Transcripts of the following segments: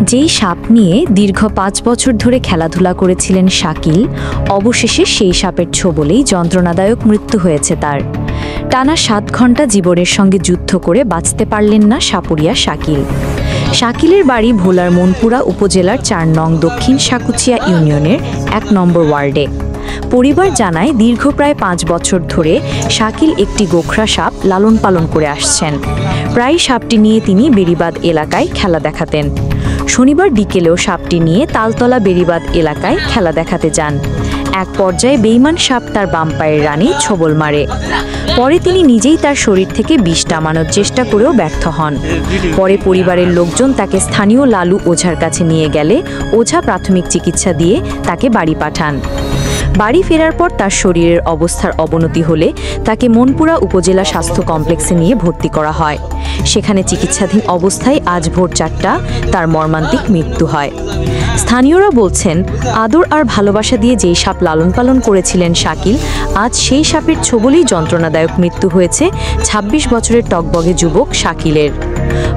যেই সাপ নিয়ে দীর্ঘ ৫ বছর ধরে খেলাধুলা করেছিলেন শাকিল, অবশেষে সেই সাপের ছোবলেই যন্ত্রণাদায়ক মৃত্যু হয়েছে তার। টানা ৭ ঘন্টা জীবনের সঙ্গে যুদ্ধ করে বাঁচতে পারলেন না সাপুরিয়া শাকিল। শাকিলের বাড়ি ভোলার মনপুরা উপজেলার ৪ নং দক্ষিণ সাকুচিয়া ইউনিয়নের ১ নম্বর ওয়ার্ডে। পরিবার জানায় দীর্ঘ প্রায় ৫ বছর ধরে শাকিল একটি গোখরা সাপ লালন পালন করে আসছেন। প্রায় সাপটি নিয়ে তিনি বেড়িবাঁধ এলাকায় খেলা দেখাতেন। শনিবার বিকেলেও সাপটি নিয়ে তালতলা বেড়িবাঁধ এলাকায় খেলা দেখাতে যান। এক পর্যায়ে বেইমান সাপ তার বাম পায়ের রানে ছোবল মারে। পরে তিনি নিজেই তার শরীর থেকে বিষ নামানোর চেষ্টা করেও ব্যর্থ হন। পরে পরিবারের লোকজন তাকে স্থানীয় লালু ওঝার কাছে নিয়ে গেলে ওঝা প্রাথমিক চিকিৎসা দিয়ে তাকে বাড়ি পাঠান। বাড়ি ফেরার পর তার শরীরের অবস্থার অবনতি হলে তাকে মনপুরা উপজেলা স্বাস্থ্য কমপ্লেক্সে নিয়ে ভর্তি করা হয়। সেখানে চিকিৎসাধীন অবস্থায় আজ ভোর ৪টা তার মর্মান্তিক মৃত্যু হয়। স্থানীয়রা বলছেন, আদর আর ভালোবাসা দিয়ে যেই সাপ লালন পালন করেছিলেন শাকিল, আজ সেই সাপের ছোবলেই যন্ত্রণাদায়ক মৃত্যু হয়েছে ২৬ বছরের টকবগে যুবক শাকিলের।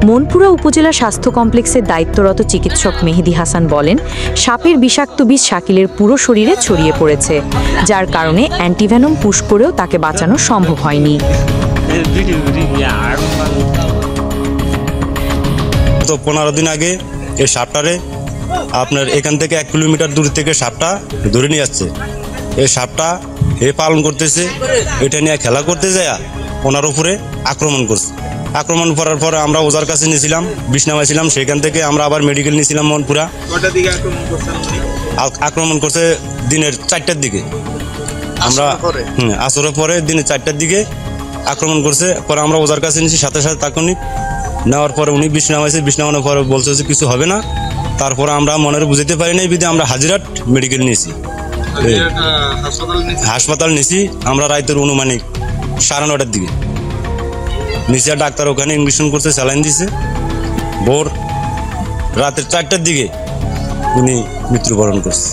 মনপুরা উপজেলা স্বাস্থ্য কমপ্লেক্সের দায়িত্বরত চিকিৎসক মেহেদি হাসান বলেন, সাপের বিষাক্ত বিষ শাকিলের পুরো শরীরে ছড়িয়ে পড়েছে, যার কারণে অ্যান্টিভেনম পুশ করেও তাকে বাঁচানো সম্ভব হয়নি। তো 15 দিন আগে এই সাপটারে আপনার এখান থেকে 1 কিলোমিটার দূর থেকে সাপটা ধরে নিয়ে আসছে। এই সাপটা পালন করতেছে, এটা নিয়ে খেলা করতে যায় ওনার উপরে আক্রমণ করছে। আক্রমণ করার পর আমরা ওজার কাছে নিয়েছিলাম, বিষ নামাইছিলাম। সেখান থেকে আমরা আবার মেডিকেল নিয়েছিলাম মনপুরা। আক্রমণ করছে দিনের 4টার দিকে। আমরা আসরের পরে দিনের 4টার দিকে আক্রমণ করছে। পরে আমরা ওজার কাছে নিয়েছি, সাথে সাথে তাৎক্ষণিক নেওয়ার পরে উনি বিষ নামাইছে। বিষ নামানোর পরে বলছে যে কিছু হবে না। তারপরে আমরা মনের বুঝতে পারি নাই বিধে আমরা হাজিরাট মেডিকেল নিয়েছি, হাসপাতাল নিয়েছি। আমরা রাতের অনুমানিক 9:30টার দিকে নিচে ডাক্তার ওখানে ইঞ্জেকশন করছে, স্যালাইন দিছে। ভোর রাতের 4টার দিকে উনি মৃত্যুবরণ করছে।